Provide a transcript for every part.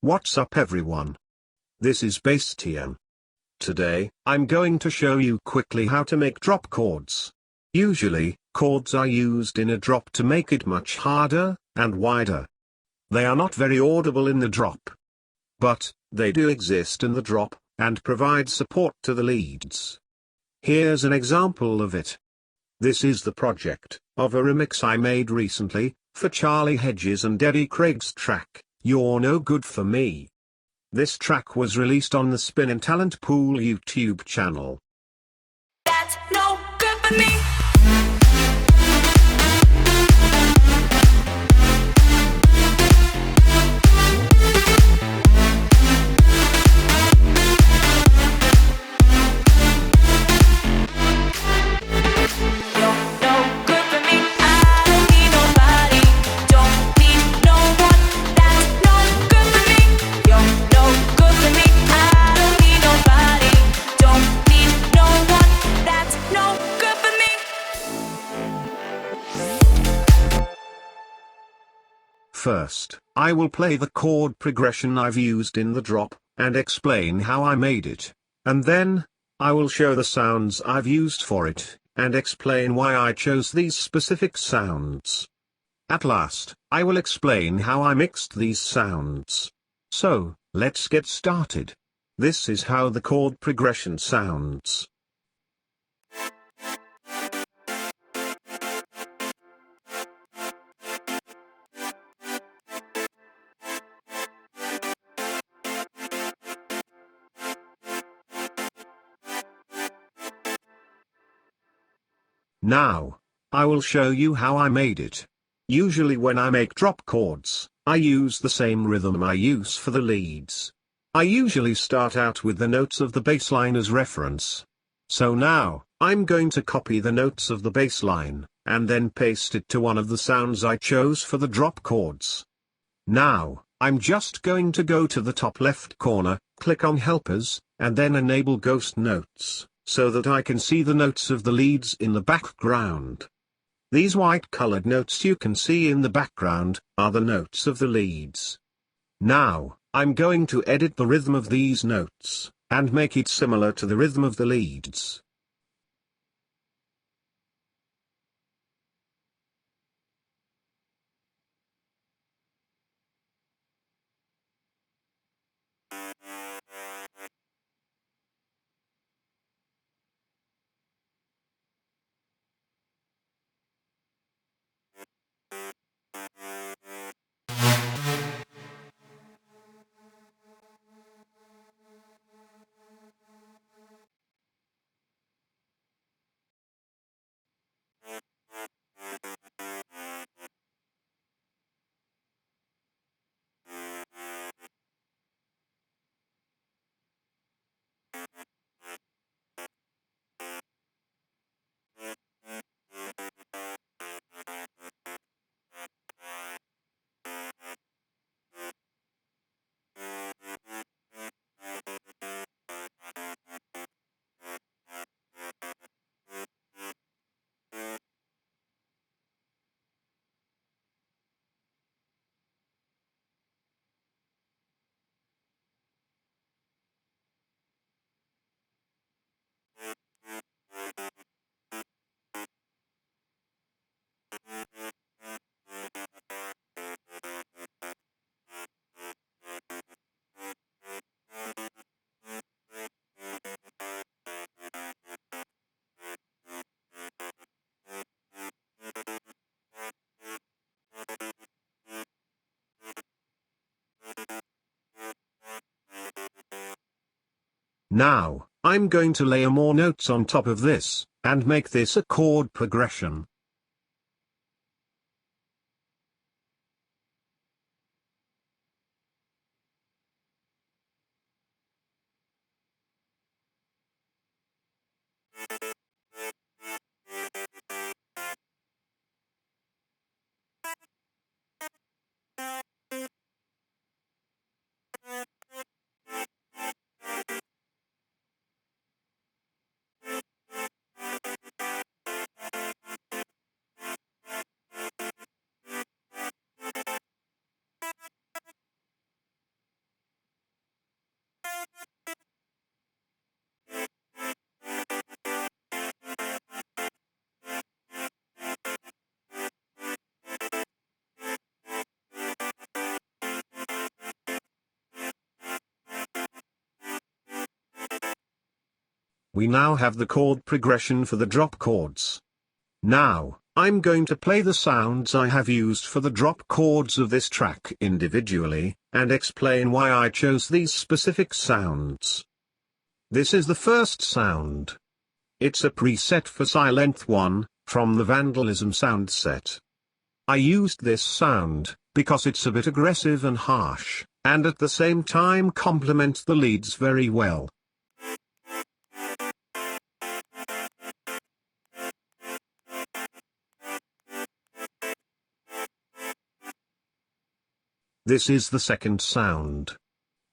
What's up everyone? This is Basstian. Today, I'm going to show you quickly how to make drop chords. Usually, chords are used in a drop to make it much harder and wider. They are not very audible in the drop. But, they do exist in the drop, and provide support to the leads. Here's an example of it. This is the project of a remix I made recently, for Charlie Hedges and Eddie Craig's track, You're No Good For Me. This track was released on the Spin Talent Pool YouTube channel. That's no good for me. First, I will play the chord progression I've used in the drop, and explain how I made it. And then, I will show the sounds I've used for it, and explain why I chose these specific sounds. At last, I will explain how I mixed these sounds. So, let's get started. This is how the chord progression sounds. Now, I will show you how I made it. Usually when I make drop chords, I use the same rhythm I use for the leads. I usually start out with the notes of the bass line as reference. So now, I'm going to copy the notes of the bass line, and then paste it to one of the sounds I chose for the drop chords. Now, I'm just going to go to the top left corner, click on Helpers, and then enable Ghost Notes, so that I can see the notes of the leads in the background. These white colored notes you can see in the background, are the notes of the leads. Now, I'm going to edit the rhythm of these notes, and make it similar to the rhythm of the leads. Now, I'm going to layer more notes on top of this, and make this a chord progression. We now have the chord progression for the drop chords. Now, I'm going to play the sounds I have used for the drop chords of this track individually, and explain why I chose these specific sounds. This is the first sound. It's a preset for Silent 1, from the Vandalism sound set. I used this sound, because it's a bit aggressive and harsh, and at the same time complements the leads very well. This is the second sound.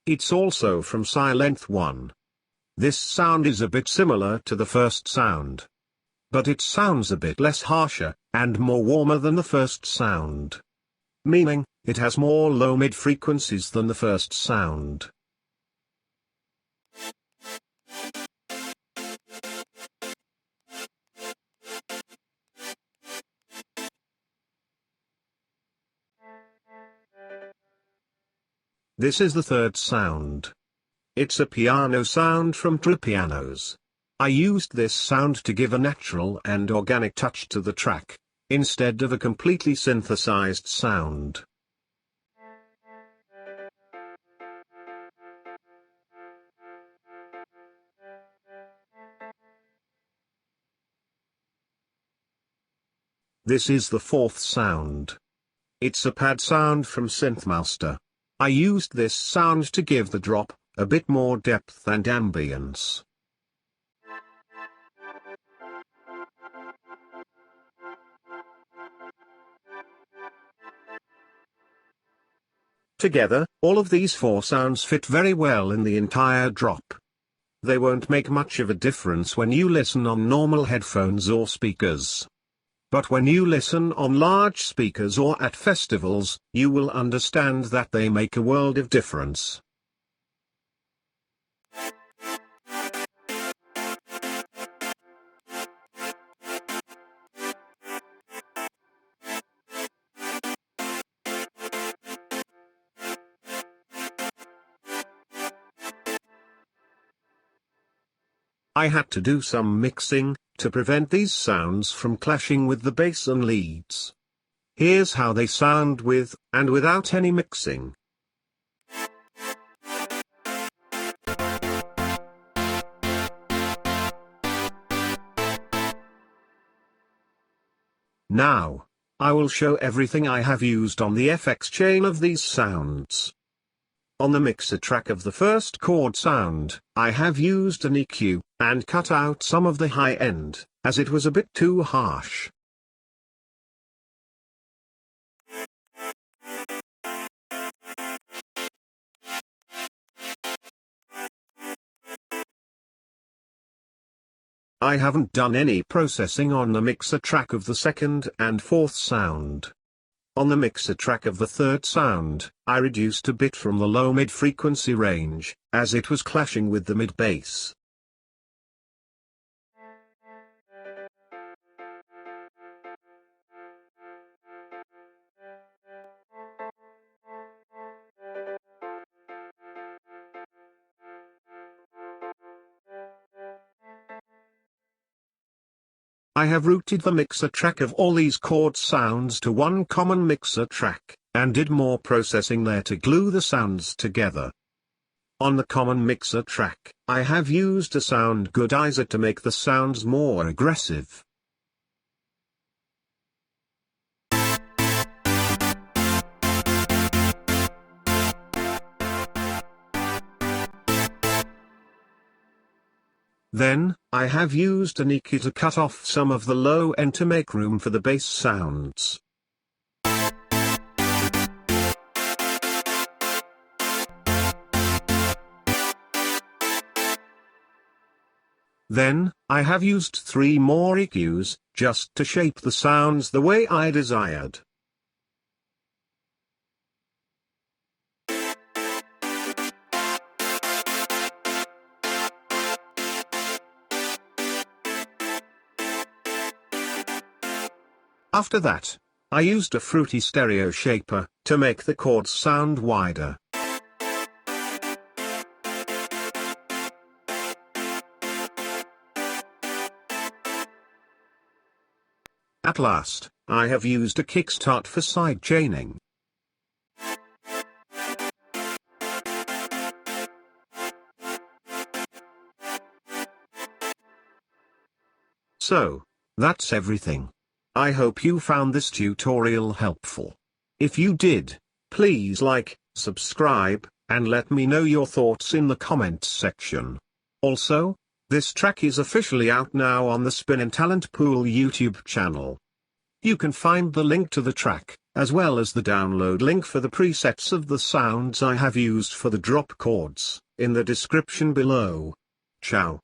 It's also from Silent 1. This sound is a bit similar to the first sound. But it sounds a bit less harsher, and more warmer than the first sound. Meaning, it has more low-mid frequencies than the first sound. This is the third sound. It's a piano sound from Trupianos. I used this sound to give a natural and organic touch to the track, instead of a completely synthesized sound. This is the fourth sound. It's a pad sound from Synthmaster. I used this sound to give the drop a bit more depth and ambience. Together, all of these four sounds fit very well in the entire drop. They won't make much of a difference when you listen on normal headphones or speakers. But when you listen on large speakers or at festivals, you will understand that they make a world of difference. I had to do some mixing, to prevent these sounds from clashing with the bass and leads. Here's how they sound with, and without any mixing. Now, I will show everything I have used on the FX chain of these sounds. On the mixer track of the first chord sound, I have used an EQ, and cut out some of the high end, as it was a bit too harsh. I haven't done any processing on the mixer track of the second and fourth sound. On the mixer track of the third sound, I reduced a bit from the low-mid frequency range, as it was clashing with the mid-bass. I have routed the mixer track of all these chord sounds to one common mixer track, and did more processing there to glue the sounds together. On the common mixer track, I have used a sound goodizer to make the sounds more aggressive. Then, I have used an EQ to cut off some of the low end to make room for the bass sounds. Then, I have used 3 more EQs, just to shape the sounds the way I desired. After that, I used a fruity stereo shaper, to make the chords sound wider. At last, I have used a kickstart for sidechaining. So, that's everything. I hope you found this tutorial helpful. If you did, please like, subscribe, and let me know your thoughts in the comments section. Also, this track is officially out now on the Spin Talent Pool YouTube channel. You can find the link to the track, as well as the download link for the presets of the sounds I have used for the drop chords, in the description below. Ciao.